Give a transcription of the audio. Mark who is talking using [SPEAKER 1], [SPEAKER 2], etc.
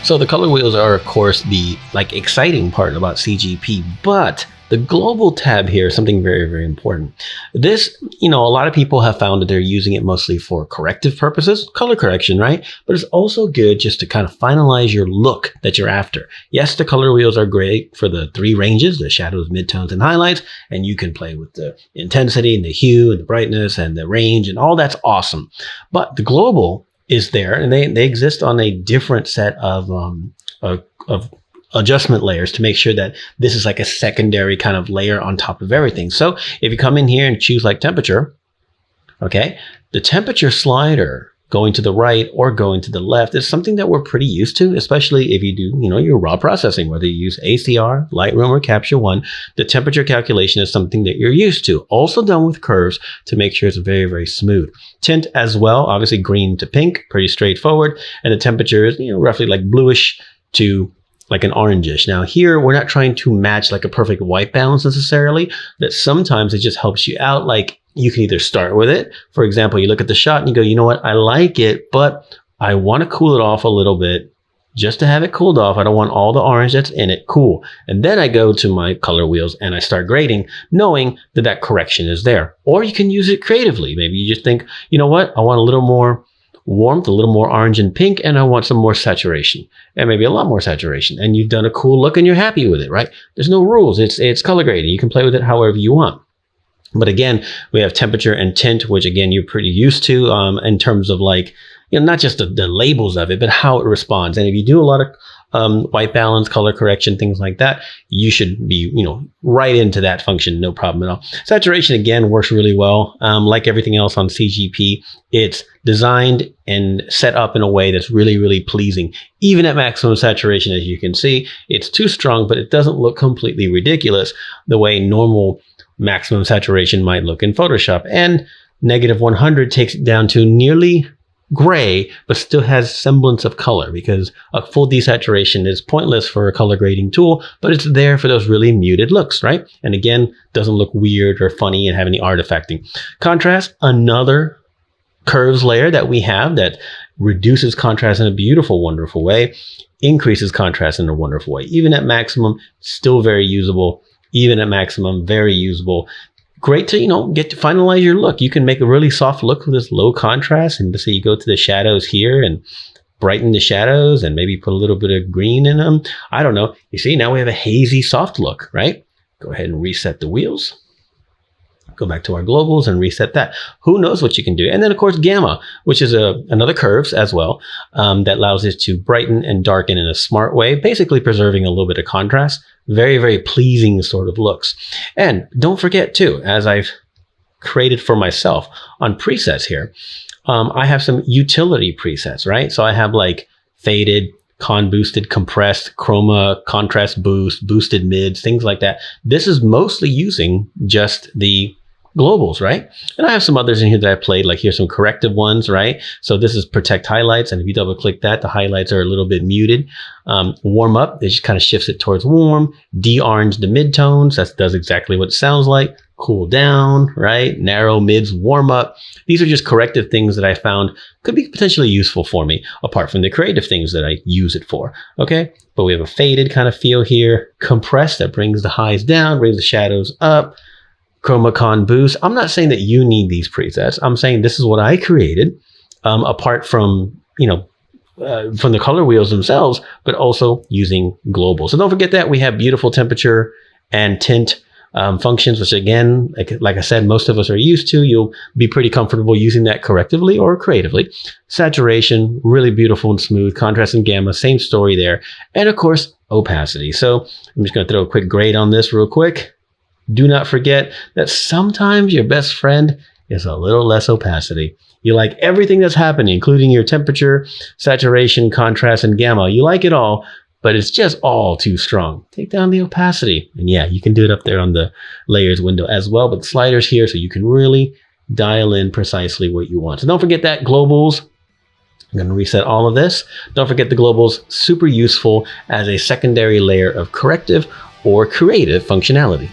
[SPEAKER 1] So the color wheels are, of course, the exciting part about CGP, but the global tab here is something very, very important. This, a lot of people have found that they're using it mostly for corrective purposes, color correction, right? But it's also good just to kind of finalize your look that you're after. Yes, the color wheels are great for the 3 ranges, the shadows, midtones, and highlights, and you can play with the intensity and the hue and the brightness and the range, and all that's awesome. But the global is there, and they exist on a different set of adjustment layers to make sure that this is like a secondary kind of layer on top of everything. So if you come in here and choose like temperature, okay, the temperature slider going to the right or going to the left is something that we're pretty used to, especially if you do, your raw processing, whether you use ACR, Lightroom, or Capture One. The temperature calculation is something that you're used to, also done with curves to make sure it's very, very smooth. Tint as well, obviously green to pink, pretty straightforward. And the temperature is, roughly like bluish to like an orangish. Now here, we're not trying to match like a perfect white balance necessarily, that sometimes it just helps you out. Like you can either start with it. For example, you look at the shot and you go, you know what? I like it, but I want to cool it off a little bit just to have it cooled off. I don't want all the orange that's in it. Cool. And then I go to my color wheels and I start grading, knowing that that correction is there. Or you can use it creatively. Maybe you just think, you know what? I want a little more warmth, a little more orange and pink, and I want some more saturation, and maybe a lot more saturation. And you've done a cool look and you're happy with it, right? There's no rules. It's color grading. You can play with it however you want. But again, we have temperature and tint, which again, you're pretty used to in terms of like, not just the labels of it, but how it responds. And if you do a lot of white balance, color correction, things like that, you should be, right into that function, no problem at all. Saturation, again, works really well. Like everything else on CGP, it's designed and set up in a way that's really, really pleasing. Even at maximum saturation, as you can see, it's too strong, but it doesn't look completely ridiculous the way normal maximum saturation might look in Photoshop. And negative 100 takes it down to nearly gray, but still has semblance of color, because a full desaturation is pointless for a color grading tool, but it's there for those really muted looks, right? And again, doesn't look weird or funny and have any artifacting. Contrast, another curves layer that we have that reduces contrast in a beautiful, wonderful way, increases contrast in a wonderful way. Even at maximum, still very usable. Even at maximum, very usable. Great to, get to finalize your look. You can make a really soft look with this low contrast. And so you go to the shadows here and brighten the shadows and maybe put a little bit of green in them. I don't know. You see, now we have a hazy, soft look, right? Go ahead and reset the wheels. Go back to our globals and reset that. Who knows what you can do? And then, of course, gamma, which is another curves as well, that allows it to brighten and darken in a smart way, basically preserving a little bit of contrast. Very, very pleasing sort of looks. And don't forget too, as I've created for myself on presets here, I have some utility presets, right? So I have like faded, con boosted, compressed, chroma, contrast boost, boosted mids, things like that. This is mostly using just the globals, right? And I have some others in here that I played, like here's some corrective ones, right? So this is protect highlights. And if you double click that, the highlights are a little bit muted. Warm up, it just kind of shifts it towards warm. De-orange the midtones, that does exactly what it sounds like. Cool down, right? Narrow mids, warm up. These are just corrective things that I found could be potentially useful for me, apart from the creative things that I use it for, okay? But we have a faded kind of feel here. Compressed, that brings the highs down, brings the shadows up. Chroma con boost. I'm not saying that you need these presets. I'm saying this is what I created, apart from, from the color wheels themselves, but also using global. So don't forget that we have beautiful temperature and tint functions, which again, like I said, most of us are used to. You'll be pretty comfortable using that correctively or creatively. Saturation, really beautiful and smooth. Contrast and gamma, same story there. And of course, opacity. So I'm just going to throw a quick grade on this real quick. Do not forget that sometimes your best friend is a little less opacity. You like everything that's happening, including your temperature, saturation, contrast, and gamma. You like it all, but it's just all too strong. Take down the opacity. And yeah, you can do it up there on the layers window as well, but the slider's here so you can really dial in precisely what you want. So don't forget that globals. I'm going to reset all of this. Don't forget the globals, super useful as a secondary layer of corrective or creative functionality.